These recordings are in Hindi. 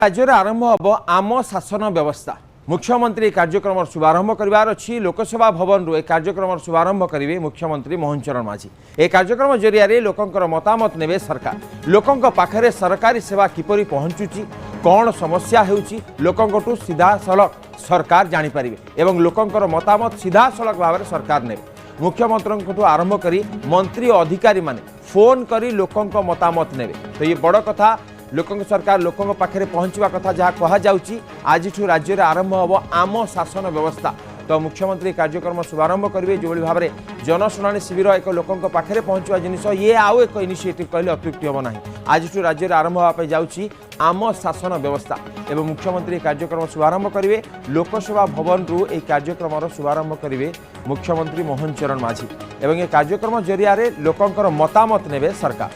राज्य में आरंभ हम आम शासन व्यवस्था मुख्यमंत्री कार्यक्रम शुभारंभ करार अच्छी लोकसभा भवन रु कार्यक्रम शुभारंभ करेंगे मुख्यमंत्री मोहन चरण माझी। ए कार्यक्रम जरिया लोकंर मतामत नेबे सरकार लोकंक पाखरे सरकारी सेवा किपरि पहुंचुची कौन समस्या हेउची लोकंकटू सीधा सड़क सरकार जानीपारे एवं लोकंर मतामत सीधा सड़क भाव में सरकार ने मुख्यमंत्री आरंभ करी मंत्री और अधिकारी माने फोन करी लोकंक मतामत नेबे। तो ये बड़ कथा लोकंक सरकार लोकंक पाखरे पहुंचवा कथा जहाँ कहुच्छी आज राज्य में आरंभ हम आम शासन व्यवस्था। तो मुख्यमंत्री कार्यक्रम शुभारंभ करेंगे जो भाव में जनशुणाणी शिविर एक लोकंक पाखरे पहुंचवा जिनिस ये आउ एक इनिशिएटिव कहले अत्युक्ति हम ना। आज राज्य में आरंभ होगा जाऊँगी आम शासन व्यवस्था एवं मुख्यमंत्री कार्यक्रम शुभारंभ करेंगे लोकसभा भवन रु एक कार्यक्रम शुभारंभ करेंगे मुख्यमंत्री मोहन चरण माझी एवं ये कार्यक्रम जरिया लोकंर मतामत नेबे सरकार।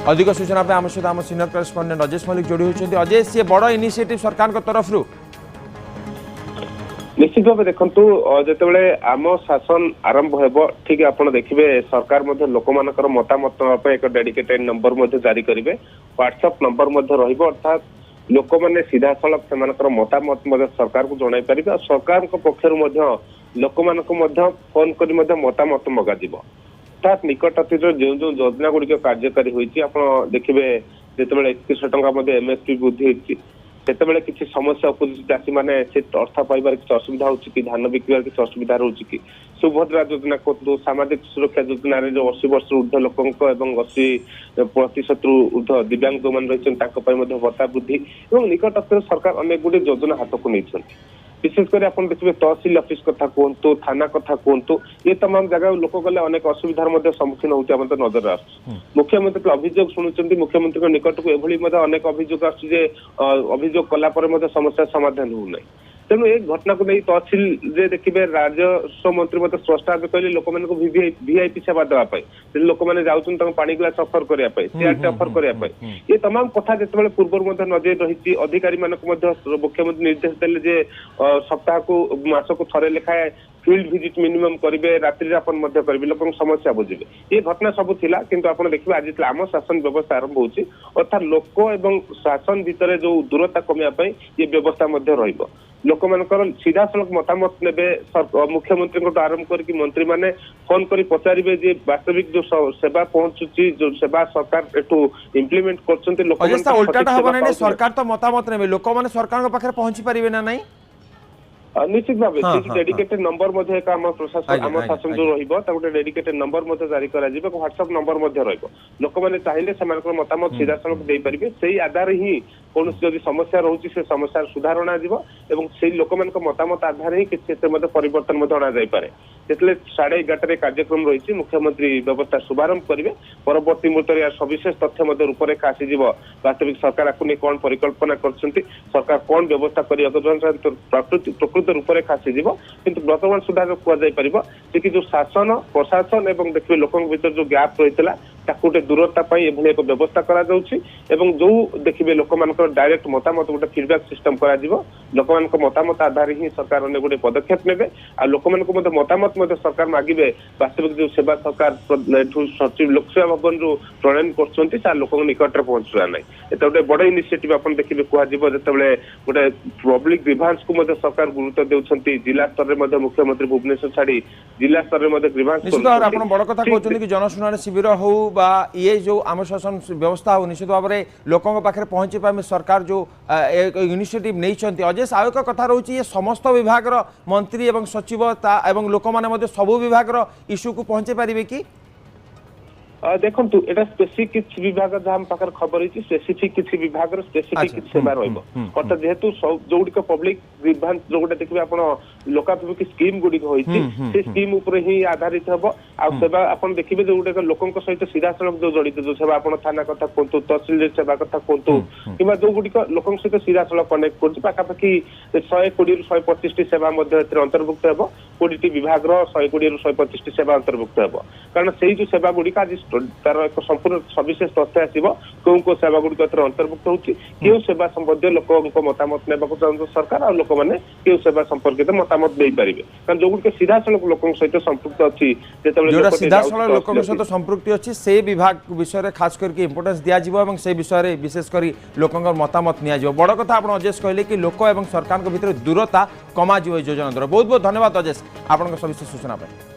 अधिक सूचना पे आम सहित आम सीनियर करेस्पोंडेंट अजेश मल्लिक जोड़ी होती। अजेश ये बड़ इनिशिएटिव सरकार तरफ निश्चित भाव देखु जिते आम शासन आरंभ हो ठीक आप देखिए सरकार लोक मतामत नापी एक डेडिकेटेड नंबर जारी करेंगे व्हाट्सएप नंबर अर्थात लोक मैंने सीधा सड़क से मतामत सरकार को जन पारे और सरकार पक्ष लोक फोन कर मतामत मगाजी अर्थात निकट अतीत जो जो योजना गुड़िक कार्यकारी होती देखिए जिते 31 टंका एमएसपी वृद्धि होते किसी समस्या उपज चाषी मैंने अर्थ पाइबार किसी असुविधा हो धान बिकबार किसी असुविधा रोचे कि सुभद्रा योजना कहतु सामाजिक सुरक्षा योजना जो 80 वर्ष ऊर्ध्व लोकों 80% ऊर्ध्व दिव्यांग जो मैंने रही भत्ता वृद्धि और निकट अतीत सरकार अनेक गुड़ी योजना हाथ को नहीं विशेषकर आप देखिए तहसिल ऑफिस कथा कहतु थाना कथा कहतु ये तमाम जगह लोक गले अनेक असुविधार सम्मुखीन होते नजर आस मुख्यमंत्री अभियोग शुणुंट मुख्यमंत्री निकट को एभली अनेक अभियोग अभियोग कलापर समस्या समाधान होना तेणु एक घटना को नहीं तहसिल देखिए राजस्व मंत्री स्पष्ट भाव कहले लोक वीआईपी सेवा देवाई लोक मैंने जाऊँ पानी ग्लास अफर करने सीआरटी अफर करने ये तमाम कथा जो पूर्व नजर रही अधिकारी मुख्यमंत्री निर्देश देले सप्ताह को मास को थरे लेखाए फील्ड विजिट मिनिमम करेंगे रात्रि यापन करेंगे लोक समस्या बुझे ये घटना सब थिला किंतु आप देखिए आज आम शासन व्यवस्था आरंभ होती अर्थात लोक एवं शासन भितर जो दूरता कमियापाई ये व्यवस्था रहिबो लोक मानकर सीधा सड़क मतामत ने मुख्यमंत्री आरंभ करके मंत्री मैंने फोन कर पचारे जे वास्तविक जो सेवा पहुंचुची जो सेवा सरकार एठू इम्प्लीमेंट कर सरकार तो मतामत ने लोक मैंने सरकार पाखे पहुंची पारे ना नहीं निश्चित भाव डेडिकेटेड नंबर एक आम प्रशासन आम शासन जो रोटे डेडिकेटेड नंबर जारी कर व्हाट्सएप नंबर लोक मैंने चाहिए से मतामत सीधा सड़क दे पारे से आधार ही कौन जदि समस्या रोचे से समस्या सुधार अणाव से लोक मतामत आधार ही किसी परिवर्तन अणापे जितने 11:30 कार्यक्रम रही मुख्यमंत्री व्यवस्था शुभारंभ करेंगे परवर्ती मुहूर्त यार सविशेष तथ्य रूपरेखा आसीज वास्तविक सरकार आपको नहीं कौन परिकल्पना कर सरकार कौन व्यवस्था प्रकृत रूपरेखा आसीज किंतु वर्तमान सुधा कहुपर कि जो शासन प्रशासन एवं देखिए लोक भर जो गैप रही गोटे दूरता एक व्यवस्था करा जो देखिए लोक डायरेक्ट मतामत गोटे फीडबैक सिस्टम कर लोक मतामत आधार ही सरकार अनेक गोटे पदक्षेप ने आ लोक मतामत सरकार मागे वास्तविक जो सेवा सरकार सचिव लोकसेवा भवन रु प्रणयन कर लोक निकट में पहुंचवा ना ये गोटे बड़ इनिशिएटिव आप देखिए कहते गोटे पब्लिक ग्रीभांस को सरकार गुरुत्व देउछंती जिला स्तर में मुख्यमंत्री भुवनेश्वर छाड़ी जिला स्तर में ग्रीभांस बड़ कथा कहते कि जनशुणाणी शिविर हो ये जो आम शासन व्यवस्था हो निश्चित भाव में लोकों पाखे पहुंची पाए सरकार जो इनिशिएटिव नहीं अजेश आउ एक कथा रोचे ये समस्त विभाग मंत्री एवं सचिव एवं लोक मैंने सबू विभाग इश्यू को पहुंचे पारे कि देखु एटा स्पेसिफिक विभाग जहाँ पाखे खबर होती स्पेसिफिक किसी विभाग स्पेसिफिक किसी सेवा रहा जेहेतु जो गुड़िक पब्लिक ग्रीभांस जो गोटे देखिए आप लोकाभिमुखी स्कीम गुड़िक होती स्कीम उपर ही आधारित हम आ सेवा आप देखिए जो गोटे लोकों सहित सीधा सड़क जो जड़ित जो सेवा आप थाना कथा कहतु तहसिल सेवा कथा कहतु कि जो गुड़िक लोकों सहित सीधा सड़क कनेक्ट करपाखापाखि 120 ରୁ 125 सेवा अंतर्भुक्त हो 20 विभाग 120 ରୁ 125 सेवा अंतर्भुक्त हो कारण से जो सेवा गुड़िक आज तार एक संपूर्ण सविशेष तथ्य आसिबो कोन को सेवा गुडी एथर अंतर्भुक्त होची केउ सेवा संबंधी लोकक मतामत नेबा को चाहन सरकार आ लोक माने केउ सेवा संपर्कित मतामत देई परिबे कारण जो गुडी सीधा सळक लोकक सहित संपृक्त अछि जेतबेले जोरा सीधा सळक लोकक सहित संपृक्ति अछि से विभाग विषय रे खास करके इंपोर्टेंस दिया जिवो एवं से विषय रे विशेष करी लोकक मतामत निया जिवो बड़ कथा आपण अजेश कहले कि लोक एवं सरकार के भितर दूरता कमा जिवो योजना द्वारा बहुत बहुत धन्यवाद अजेश आपण सविशेष सूचना पे।